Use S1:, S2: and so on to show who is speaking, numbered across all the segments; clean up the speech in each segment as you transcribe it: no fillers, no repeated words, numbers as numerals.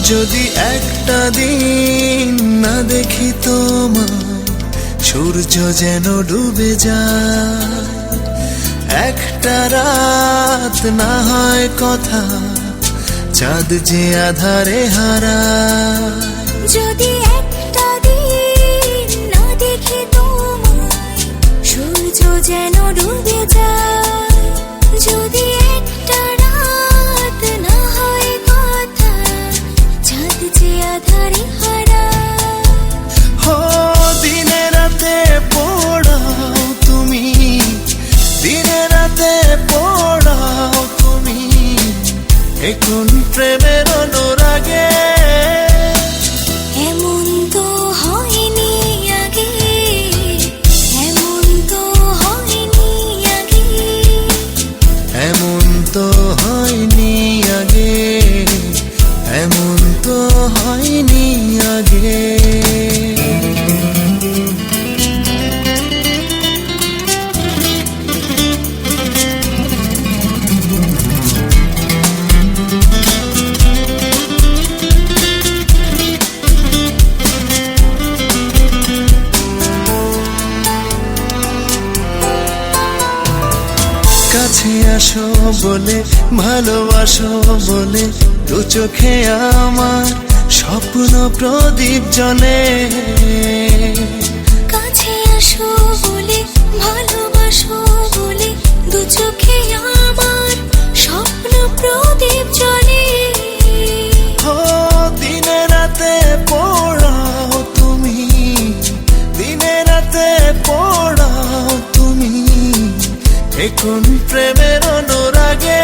S1: যদি একটা দিন না দেখি তোমায়, সূর্য যেন ডুবে যায়। একটা রাত না হয় কথা, চাঁদ যে আধারে হারায়।
S2: যদি একটা দিন না দেখি তোমায়, সূর্য যেন ডুবে যায়। যদি একটা রাত না হয় কথা, চাঁদ যে আধারে হারায়।
S1: হো দিনে রাতে পড়াও তুমি, দিনে রাতে পড়াও তুমি, এখন প্রেমের অনুরাগে।
S2: এমন তো হয়নি আগে, এমন তো হয়নি আগে,
S1: এমন তো হয়নি আগে, এমন তো হয়নি আগে। কাছে আসো বলে, ভালোবাসো বলে, দু চোখে আমার স্বপ্ন প্রদীপ জ্বলে।
S2: কাছে আসো বলে, ভালোবাসো বলে, দু চোখে আমার স্বপ্ন প্রদীপ জ্বলে।
S1: ও দিনে রাতে পড়াও তুমি, দিনে রাতে পড়াও তুমি, এখন প্রেমের অনুরাগে।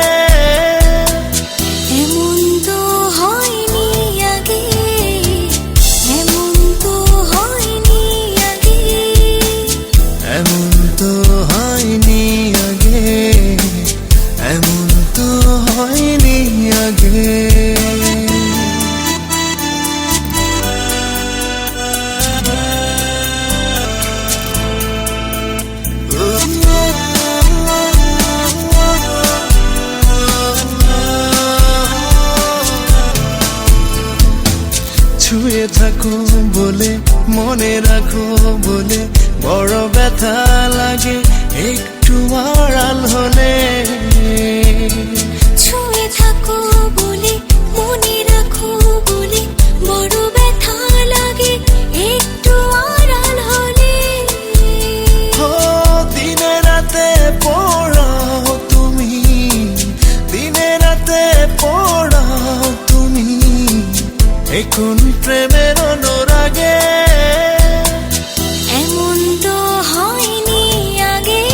S2: এমন তো হয়নি আগে, এমন তো হয়নি আগে,
S1: এমন তো হয়নি আগে, এমন তো হয়নি আগে। ছুঁয়ে থাকো বলে, মনে রাখো বলে, বড় ব্যথা লাগে একটু আড়াল হলে।
S2: ছুঁয়ে থাকো বলে, মনে রাখো বলে, বড় ব্যথা লাগে একটু আড়াল হলে।
S1: ও দিনে রাতে পড়াও তুমি, দিনে রাতে পড়াও তুমি, এখন প্রেমের অনুরাগে।
S2: এমন তো হয়নি আগে,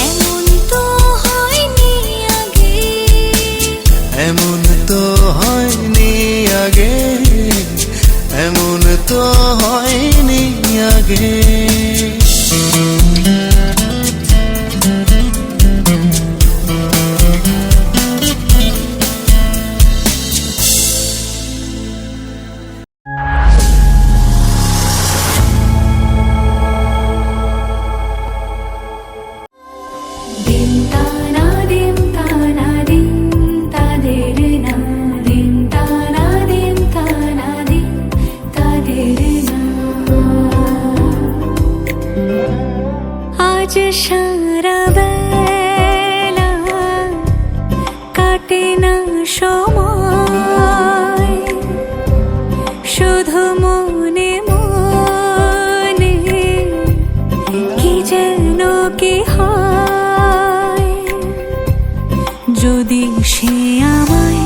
S2: এমন তো হয়নি আগে,
S1: এমন তো হয়নি আগে, এমন তো হয়নি আগে।
S2: দিন তানা দিন তানা দিন তাদের না, দিন তানা দিন তানা দিন তাদের না। আজ সারা বেলা কাটে না সময়, শুধু মনে মনে কি যেন কি হয়। যদি সে আমায়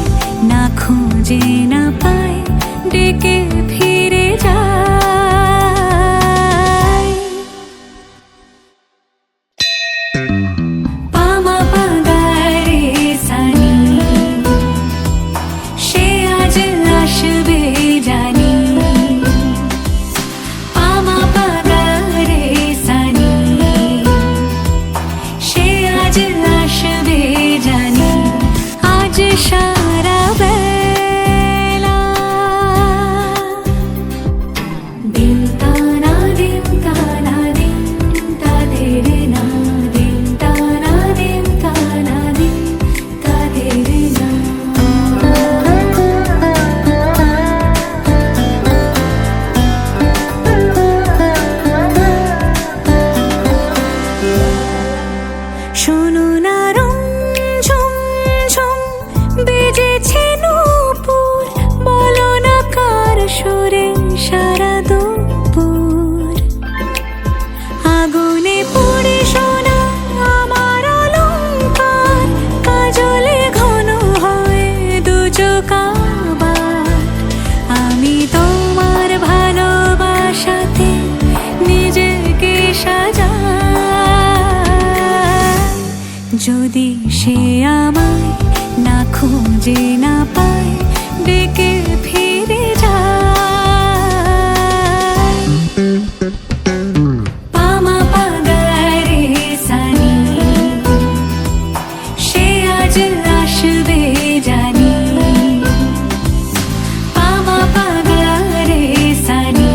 S2: না খুঁজে না পায়, ডেকে ফিরে যায়। পামা পাগারে সানি, সে আজ আসবে জানি। পামা পাগারে সানি, সে আজ আসবে জানি। আজ সারা বেলা দোলনার ঝুম ঝুম বেজেছে নূপুর, বলো না কার সুরে সারা দুপুর। আগুনে পুড়ে সোনা আমার অলংকার, কাজলে ঘন হয় দু চোখ আবার। আমি তোমার ভালোবাসাতে নিজেকে সাজাই, যদি সে আমায় না খুঁজে না পায় ডেকে ফিরে যায়। পামা পাগারে সানি, সে আজ আসবে জানি। পামা পাগারে সানি,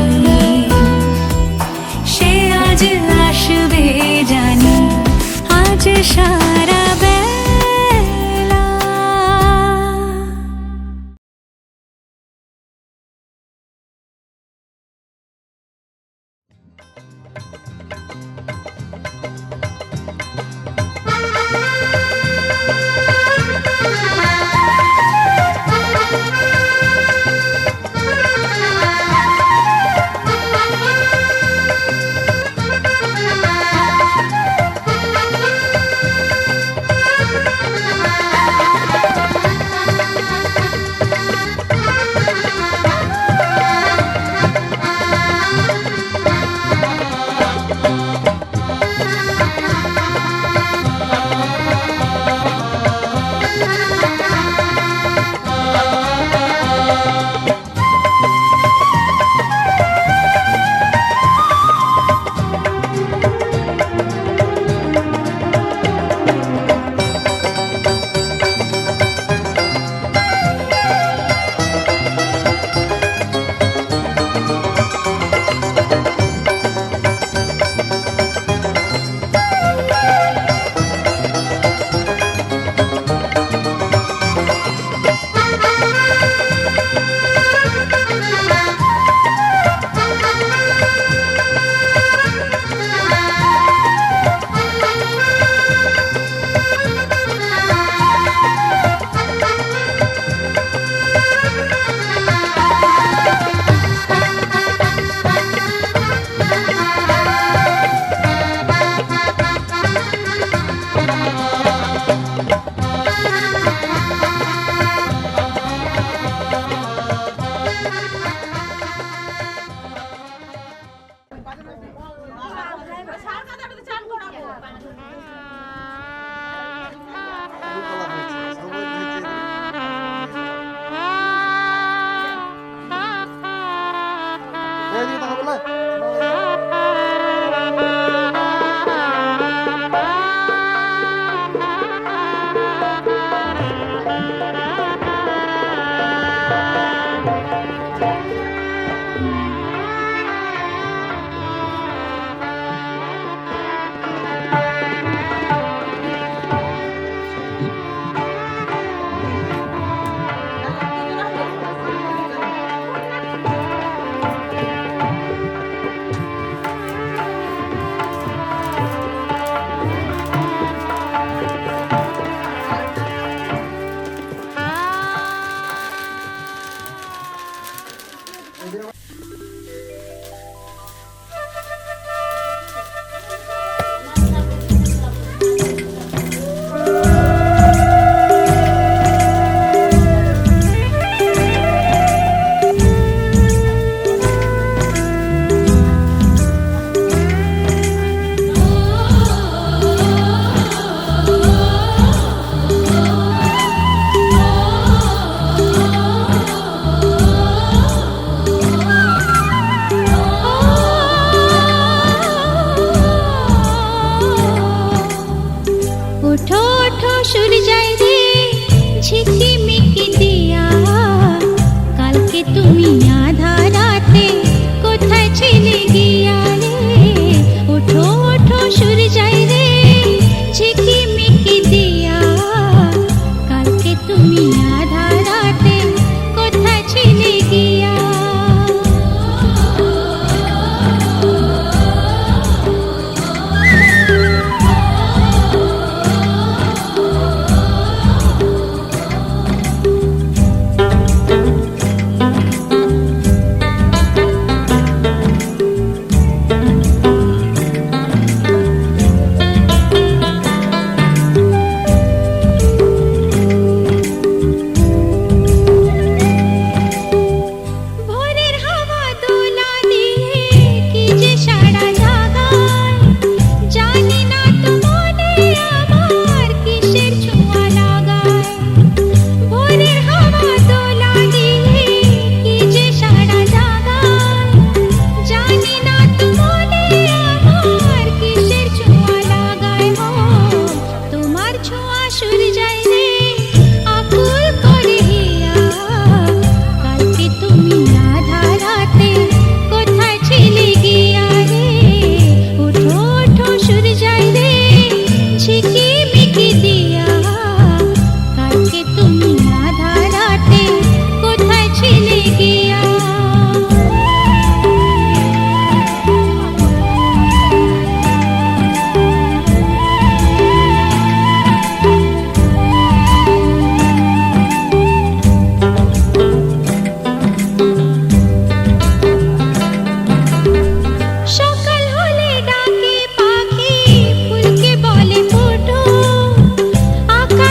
S2: সে আজ আসবে জানি। আজ সারা বেলা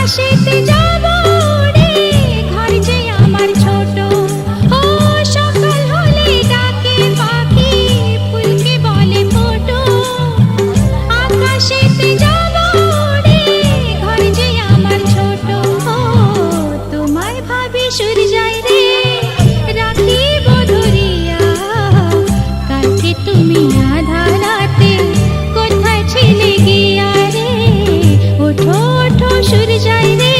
S2: আকাশেতে যাব রে, ঘর যে আমার ছোট। ও সকাল হলে ডাকে পাখি, ফুলকে বলে ফোটো। আকাশেতে যাব রে, ঘর যে আমার ছোট। ও তোমায় ভাবি সূর্যায় রে, রাখিব ধরিয়া। কালকে তুমি আধা রাতে কোথায় ছিলে গিয়া রে? ওঠো ওঠো সূর্যায় রে,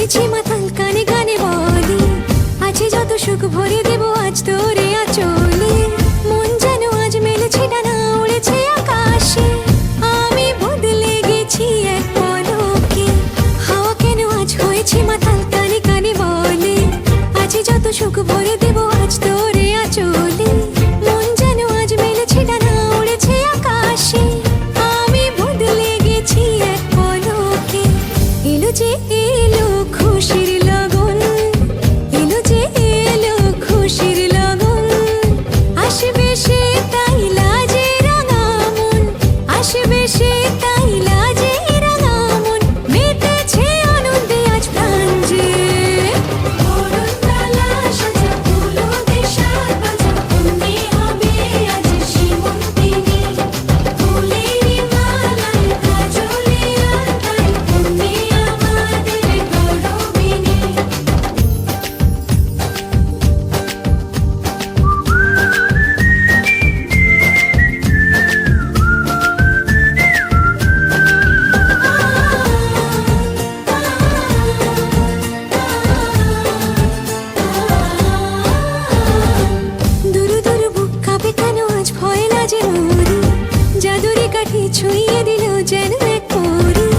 S2: হয়েছি মাতাল, কানে কানে বলি আছে যত সুখ ভরে দেব আজ তোরে আঁচলে। মন যেন আজ মেলেছে ডানা, উড়েছে আকাশে, আমি বদলে গেছি এক পলকে। হাওয়া কেন আজ হয়েছে মাতাল, কানে কানে বলে আছে যত সুখ ভরে দেব আজ তোরে আঁচলে। মন যেন আজ মেলেছে ডানা, উড়েছে আকাশে, আমি বদলে গেছি এক পলকে। এলো যে এলো খুশির লগন, এলো যে এলো খুশির লগন, আসবে সে তাই লাজে রাঙা মন, আসবে সে তাই লাজে রাঙা মন, মেতেছে আনন্দে আজ প্রাণ যে। বরণডালা সাজা ফুলো দেশার বাজা, অন্যে হবে আজ সীমন্তিনী, ফুলেরই মালায় কাজলে আর তাই, অন্যে আমাদের গৌরবিনী। দুরু দুরু বুক কাঁপে কেন আজ ভয় লাজে মরি, জাদুরি কাঠি ছুঁয়ে দিল যেন এক পরি,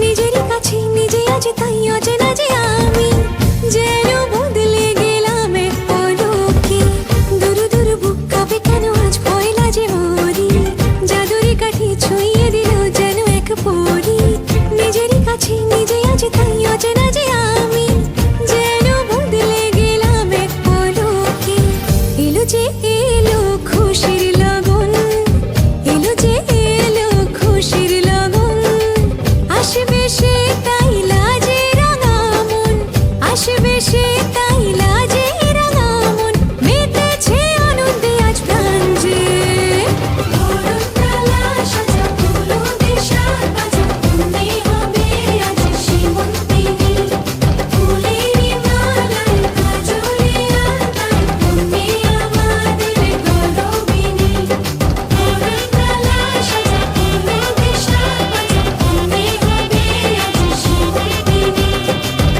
S2: নিজেরই কাছে নিজে আছে তাই অচেনা যে আমি, যেন বদলে গেলাম এক পলকে। দুরু দুরু বুক কাঁপে কেন আজ ভয় লাজে মরি, জাদুরি কাঠি ছুঁয়ে দিল যেন এক পরি, নিজেরই কাছে নিজে আছে তাই অচেনা যে আমি, যেন বদলে গেলাম এক পলকে। এলো যে এলো খুশির লগন, এলো যে এলো খুশির লগন, আসবে সে তাই লাজে রাঙা মন, আসবে সে তাই লাজে রাঙা মন, মেতেছে আনন্দে আজ প্রাণ যে। বরণডালা সাজা ফুলো দেশার বাজা, অন্যে হবে আজ সীমন্তিনী, ফুলেরই মালায় কাজলে আর তাই, অন্যে আমাদের গৌরবিনী। বরণডালা সাজা ফুলো দেশার বাজা, অন্যে হবে আজ সীমন্তিনী,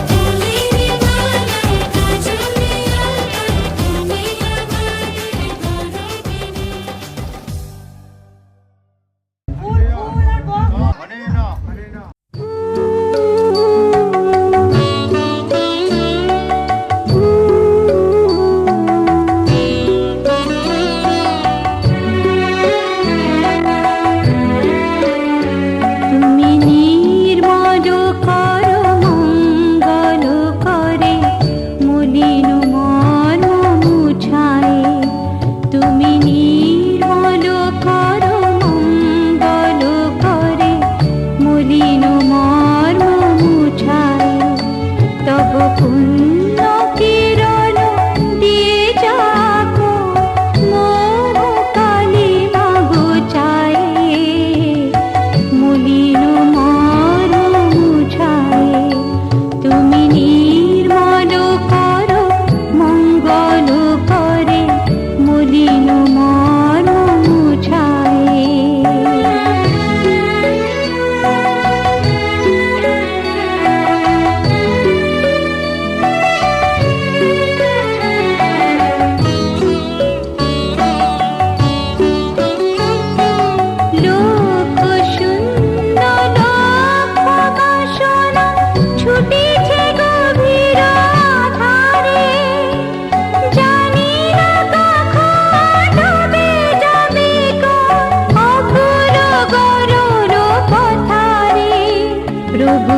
S2: ফুলেরই মালায় কাজলে আর তাই, অন্যে আমাদের গৌরবিনী। তুমি নির্মল করো মঙ্গল করে, মলিন মন মুছায়ে, তুমি নির্মল করো মঙ্গল করে, মলিন মন মুছায়ে, তব পুণ্য কিরণ দিয়ে যাকো মোহ কালিমা ঘোচায়ে, মলিন মন মুছায়ে, তুমি নির্মল করো মঙ্গল করে, মলিন মন মুছায়ে। লোক শূন্য লোক বাসনা ছুটিছে গভীর আধারে, জানি না কখন ডুবে যাবে কোন অঘোর গরুর পথারে, প্রভু